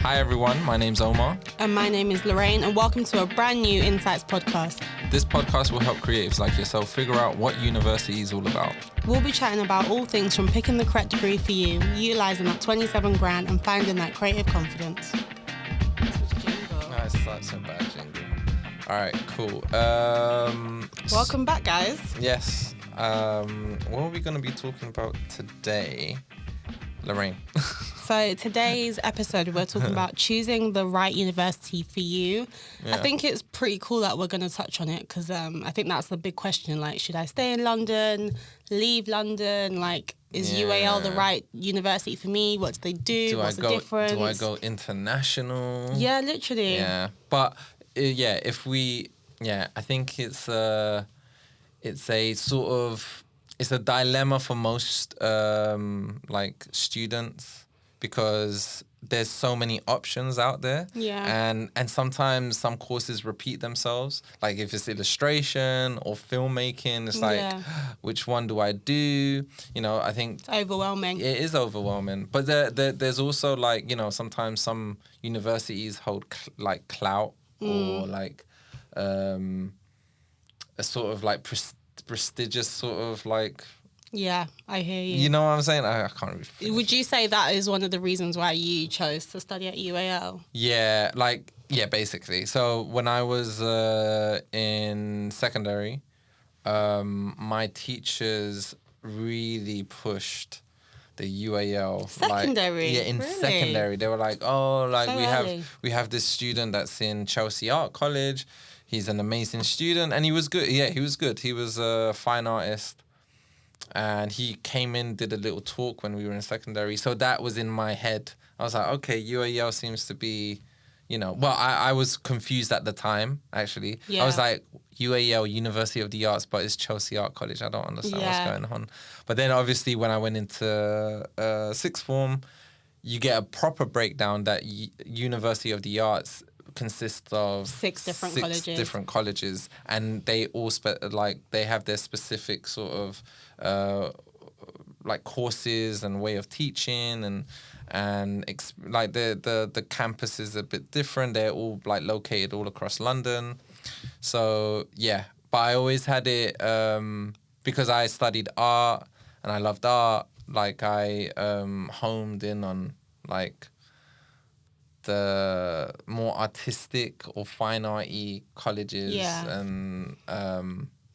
Hi everyone, my name's Omar. And my name is Lorraine, and welcome to a brand new Insights podcast. This podcast will help creatives like yourself figure out what university is all about. We'll be chatting about all things from picking the correct degree for you, utilising that 27 grand and finding that creative confidence. That's such a bad jingle. All right, cool. Welcome back, guys. Yes. What are we going to be talking about today? Lorraine. So today's episode, we're talking about choosing the right university for you. Yeah. I think it's pretty cool that we're going to touch on it because I think that's the big question. Like, should I stay in London, leave London? Like, is UAL the right university for me? What do they do? What's the difference? Do I go international? Yeah, literally. Yeah. But, I think it's a sort of... It's a dilemma for most students because there's so many options out there. Yeah. And sometimes some courses repeat themselves. Like if it's illustration or filmmaking, it's like, which one do I do? You know, I think... It's overwhelming. It is overwhelming. But there's also sometimes some universities hold clout or a sort of prestigious sort of Yeah, I hear you. You know what I'm saying? I can't really finish. Would you say that is one of the reasons why you chose to study at UAL? Yeah, basically. So when I was in secondary, my teachers really pushed the UAL. Secondary? In really? Secondary. They were like, so we have this student that's in Chelsea Art College. He's an amazing student, and he was good. Yeah, he was good. He was a fine artist, and he came in, did a little talk when we were in secondary. So that was in my head. I was like, okay, UAL seems to be, I was confused at the time, actually. Yeah. I was like, UAL, University of the Arts, but it's Chelsea Art College. I don't understand what's going on. But then obviously when I went into sixth form, you get a proper breakdown that University of the Arts consists of six different colleges, and they all they have their specific sort of courses and way of teaching, and the campus is a bit different. They're all located all across London. So yeah, but I always had it because I studied art and I loved art. I homed in on the more artistic or fine arty colleges. And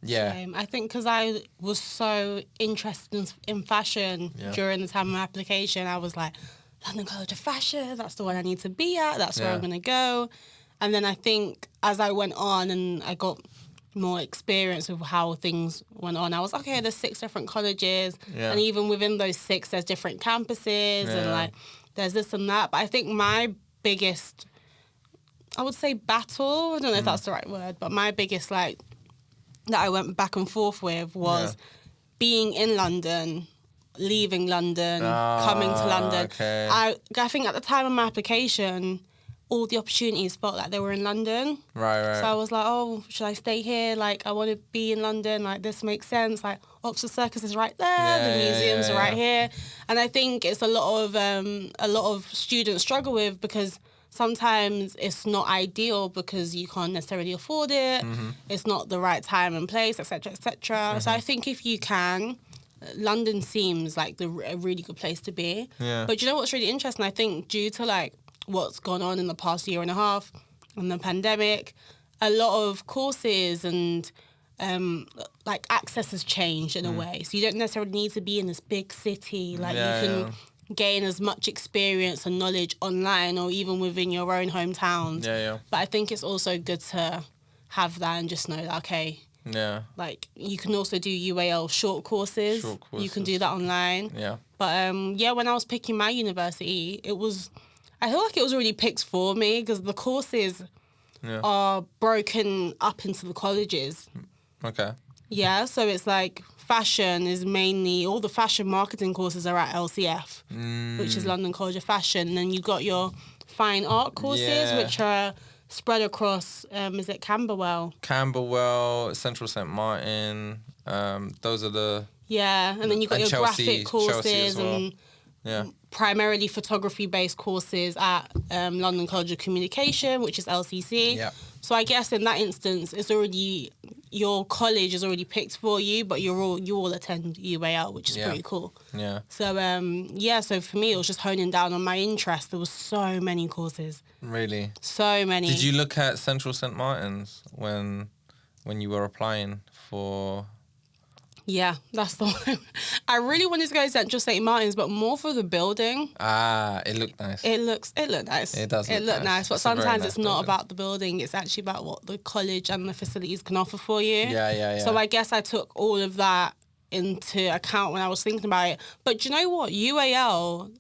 Same. I think because I was so interested in fashion during the time of my application, I was like, London College of Fashion, that's the one I need to be at, that's where I'm going to go. And then I think as I went on and I got more experience of how things went on, I was okay, there's 6 different colleges, and even within those 6 there's different campuses, and there's this and that. But I think my biggest, I would say battle, I don't know if that's the right word, but my biggest that I went back and forth with was being in London, leaving London, coming to London. Okay. I think at the time of my application, all the opportunities felt like they were in London. Right. So I was like, oh, should I stay here? I want to be in London. This makes sense. Oxford Circus is right there. The museums are right here. And I think it's a lot of students struggle with because sometimes it's not ideal because you can't necessarily afford it. Mm-hmm. It's not the right time and place, etc., etc. Mm-hmm. So I think if you can, London seems like a really good place to be. Yeah. But you know what's really interesting? I think due to what's gone on in the past year and a half and the pandemic, a lot of courses and access has changed in a way. So you don't necessarily need to be in this big city. You can gain as much experience and knowledge online or even within your own hometowns. Yeah. But I think it's also good to have that and just know that, okay, you can also do UAL short courses. You can do that online. Yeah. But when I was picking my university, I feel like it was already picked for me because the courses are broken up into the colleges. Okay. Yeah, so it's fashion is mainly, all the fashion marketing courses are at LCF, which is London College of Fashion. And then you've got your fine art courses, which are spread across, is it Camberwell? Camberwell, Central St. Martin, those are the... Yeah, and then you've got your Chelsea, graphic courses well. and primarily photography-based courses at London College of Communication, which is LCC. Yeah. So I guess in that instance, it's already, your college is already picked for you, but you all attend UAL, which is pretty cool. Yeah. So so for me, it was just honing down on my interest. There was so many courses. Really? So many. Did you look at Central St. Martin's when you were applying for? Yeah, that's the one. I really wanted to go to Central St. Martin's, but more for the building. It looked nice. It looked nice. It does. It looked nice, but sometimes it's not building. about the building. It's actually about what the college and the facilities can offer for you. Yeah. So I guess I took all of that into account when I was thinking about it. But do you know what? UAL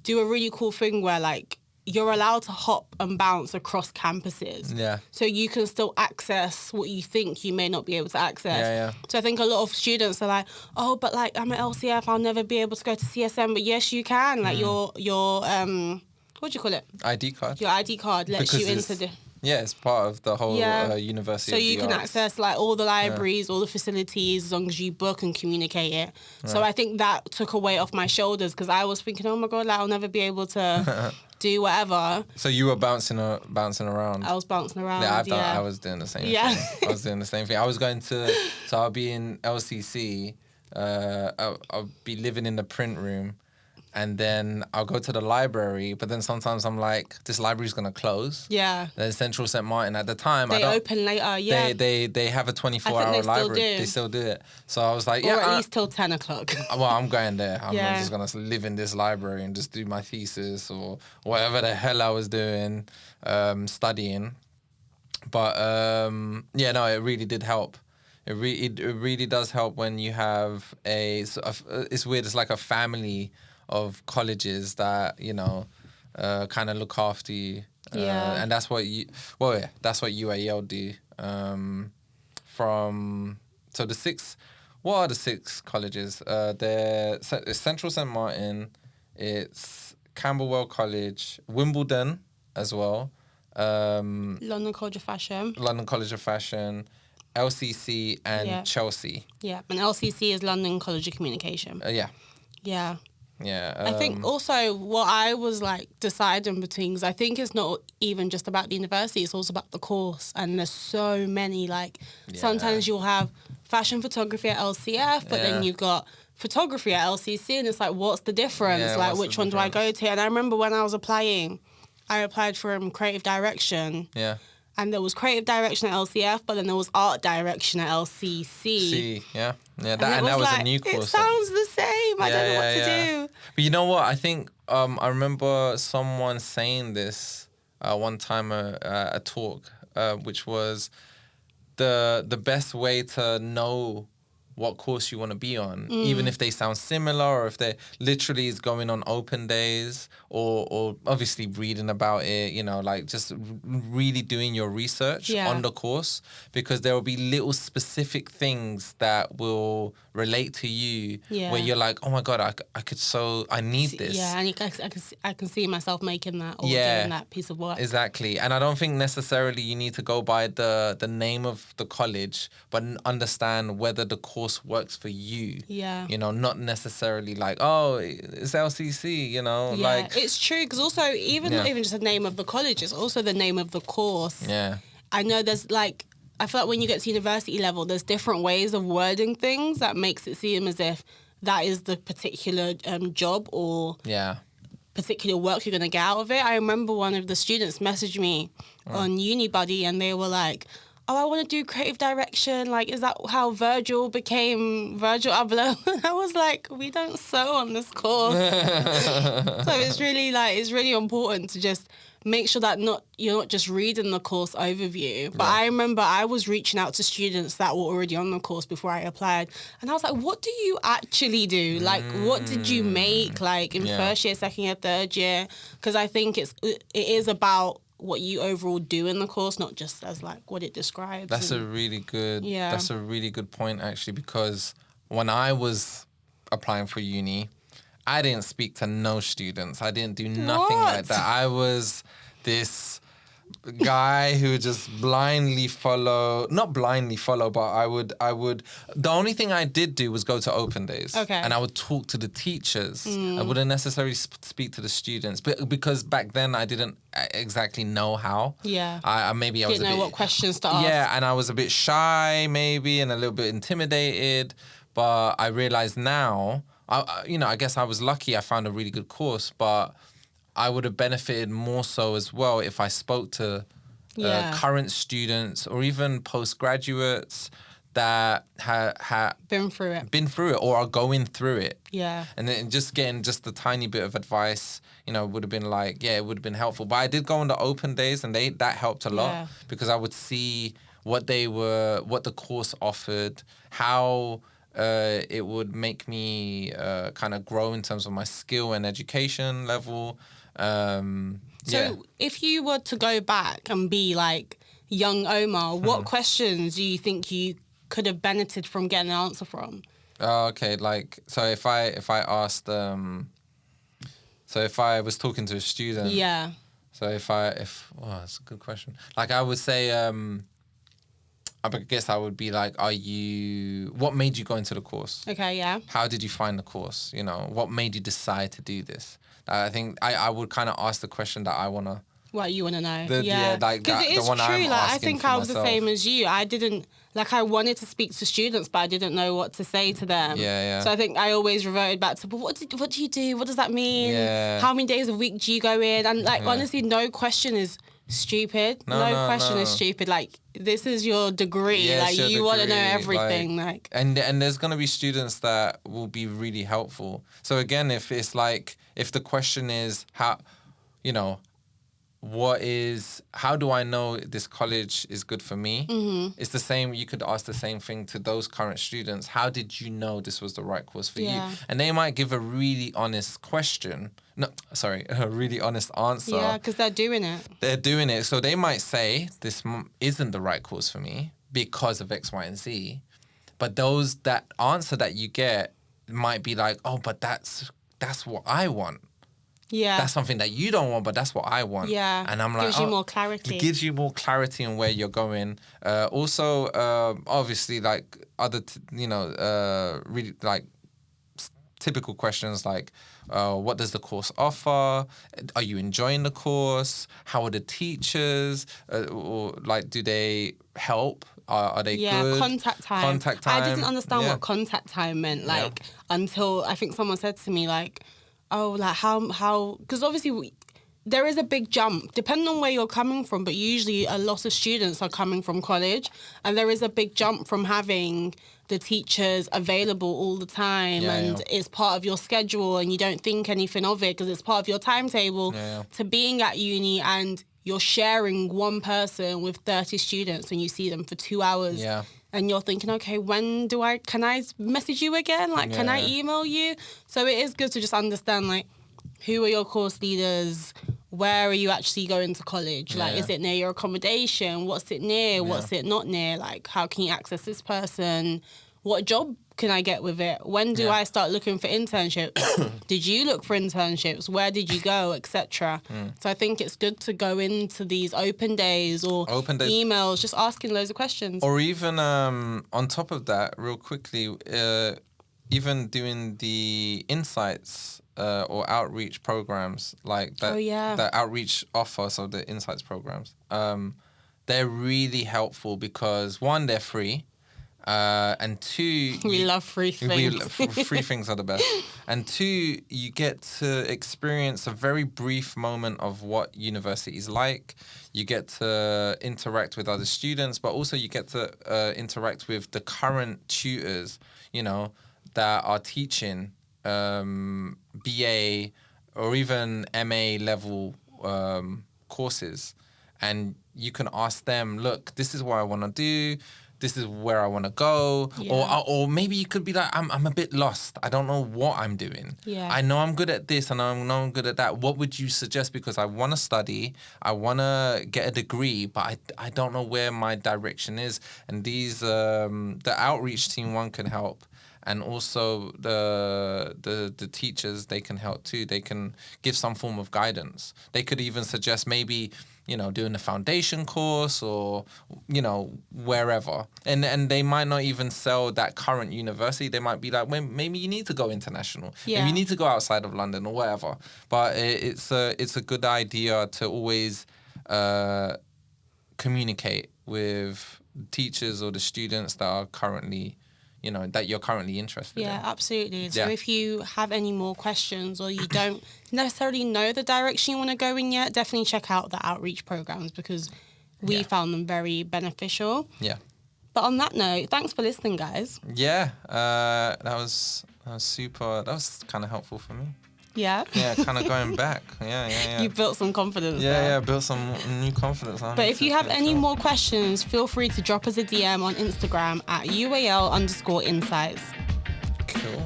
do a really cool thing where like you're allowed to hop and bounce across campuses. Yeah. So you can still access what you think you may not be able to access. Yeah. So I think a lot of students are like, oh, but like I'm at LCF, I'll never be able to go to CSM. But yes, you can. Like your what do you call it? ID card. Your ID card lets Because you into the... Yeah, it's part of the whole university. So of you the can arts. access like all the libraries, all the facilities, as long as you book and communicate it. So I think that took a weight off my shoulders because I was thinking, oh my God, like, I'll never be able to do whatever. So you were bouncing around. I was bouncing around. Yeah, I was doing the same thing. I was doing the same thing. I was going to, so I'll be in LCC. I'll be living in the print room. And then I'll go to the library, but then sometimes I'm like, this library's gonna close. Yeah. Then Central St. Martin at the time, they open later. Yeah. They have a 24-hour library. They still do it. So I was like, or at least till 10 o'clock. Well, I'm going there. I'm just gonna live in this library and just do my thesis or whatever the hell I was doing, studying. But it really did help. It really does help when you have it's weird. It's like a family of colleges that kind of look after you, and that's what that's what UAL do. So the six, what are the six colleges? It's Central St. Martin, it's Camberwell College, Wimbledon as well, London College of Fashion, LCC and Chelsea. Yeah, and LCC is London College of Communication. Yeah. Yeah. I think also what I was like deciding between, because I think it's not even just about the university, it's also about the course. And there's so many, sometimes you'll have fashion photography at LCF, but then you've got photography at LCC, and it's like, what's the difference? Which one do I go to? And I remember when I was applying, I applied for creative direction. Yeah. And there was creative direction at LCF, but then there was art direction at LCC. That was a new course. It sounds the same. I don't know what to do. But you know what? I think I remember someone saying this one time a talk, which was the best way to know what course you want to be on, even if they sound similar or if they're literally is going on open days or obviously reading about it, just really doing your research on the course, because there will be little specific things that will relate to you where you're like, oh my God, I need this. Yeah, and I can see myself making that or doing that piece of work. Exactly. And I don't think necessarily you need to go by the name of the college, but understand whether the course works for you. Yeah. Not necessarily like, oh, it's LCC, Yeah, it's true, because also not even just the name of the college, it's also the name of the course. Yeah. I know there's I feel like when you get to university level, there's different ways of wording things that makes it seem as if that is the particular job or particular work you're going to get out of it. I remember one of the students messaged me on UniBuddy, and they were like, oh, I want to do creative direction. Like, is that how Virgil became Virgil Abloh? I was like, we don't sew on this course. So it's really important to just make sure that you're not just reading the course overview. But I remember I was reaching out to students that were already on the course before I applied. And I was like, what do you actually do? Like, what did you make, in first year, second year, third year? Because I think it is about what you overall do in the course, not just as what it describes. That's a really good point, actually, because when I was applying for uni, I didn't speak to no students. I didn't do nothing like that. I was this guy who would just not blindly follow, but I would, the only thing I did do was go to open days. Okay. And I would talk to the teachers. I wouldn't necessarily speak to the students, but because back then I didn't exactly know how. Yeah. I was didn't know what questions to ask. Yeah, and I was a bit shy maybe and a little bit intimidated, but I realized now, I guess I was lucky I found a really good course, but I would have benefited more so as well if I spoke to current students or even postgraduates that had been through it or are going through it. Yeah. And then just getting just a tiny bit of advice, would have been like, it would have been helpful. But I did go on the open days and that helped a lot because I would see what the course offered, how it would make me kind of grow in terms of my skill and education level. So if you were to go back and be like young Omar, what questions do you think you could have benefited from getting an answer from? Okay, like, so if I asked, so if I was talking to a student. Yeah. So that's a good question. Like I would say, I guess I would be like, what made you go into the course? Okay, yeah. How did you find the course? What made you decide to do this? I think I would kind of ask the question that I want to. What you want to know. Because it is true. I think I was the same as you. I didn't, I wanted to speak to students, but I didn't know what to say to them. Yeah. So I think I always reverted back to, but what do you do? What does that mean? Yeah. How many days a week do you go in? And honestly, no question is stupid. No question is stupid. Like, this is your degree. Yeah, like, you want to know everything. And there's going to be students that will be really helpful. So again, if the question is how do I know this college is good for me? Mm-hmm. It's the same. You could ask the same thing to those current students. How did you know this was the right course for you? And they might give a really honest question. No, sorry, a really honest answer. Yeah, because they're doing it. They're doing it. So they might say, this isn't the right course for me because of X, Y, and Z. But that answer that you get might be like, oh, but that's what I want. Yeah. That's something that you don't want, but that's what I want. Yeah. And I'm like, gives you more clarity. It gives you more clarity on where you're going. Also, obviously, like other, really like typical questions like, what does the course offer? Are you enjoying the course? How are the teachers? Or like, do they help? Are they good? Contact time. I didn't understand what contact time meant, until I think someone said to me, like, oh, like how, because obviously there is a big jump depending on where you're coming from, but usually a lot of students are coming from college, and there is a big jump from having the teachers available all the time it's part of your schedule and you don't think anything of it because it's part of your timetable to being at uni and you're sharing one person with 30 students and you see them for 2 hours. Yeah. And you're thinking, okay, can I message you again? Like, can I email you? So it is good to just understand, like, who are your course leaders? Where are you actually going to college? Like, is it near your accommodation? What's it near? What's it not near? Like, how can you access this person? What job can I get with it? When do I start looking for internships? Did you look for internships? Where did you go, etc.? So I think it's good to go into these open days or emails, just asking loads of questions. Or even on top of that, real quickly, even doing the insights or outreach programs like that. The outreach offer, so the insights programs, they're really helpful because one, they're free. And two, we love free things. Free things are the best. And two, you get to experience a very brief moment of what university is like. You get to interact with other students, but also you get to interact with the current tutors, that are teaching BA or even MA level courses. And you can ask them, look, this is what I want to do. This is where I want to go. Or maybe you could be like, I'm a bit lost. I don't know what I'm doing. I know I'm good at this and I know I'm good at that. What would you suggest? Because I want to study. I want to get a degree, but I don't know where my direction is. And these, the outreach team, one can help. and also the teachers, they can help too. They can give some form of guidance. They could even suggest maybe, doing a foundation course or, wherever. And they might not even sell that current university. They might be like, well, maybe you need to go international. Yeah. Maybe you need to go outside of London or whatever. But it's a good idea to always communicate with teachers or the students that are currently, that you're currently interested in. Yeah, absolutely. So if you have any more questions or you don't necessarily know the direction you want to go in yet, definitely check out the outreach programs because we found them very beneficial. Yeah. But on that note, thanks for listening, guys. Yeah, that was super. That was kind of helpful for me. Yeah. Yeah, kind of going back. Yeah. You built some confidence there. Yeah, built some new confidence. But if you have any more questions, feel free to drop us a DM on Instagram at UAL_insights. Cool.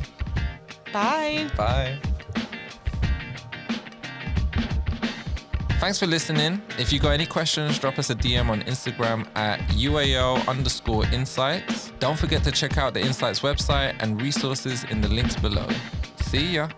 Bye. Bye. Thanks for listening. If you got any questions, drop us a DM on Instagram at UAL_insights. Don't forget to check out the Insights website and resources in the links below. See ya.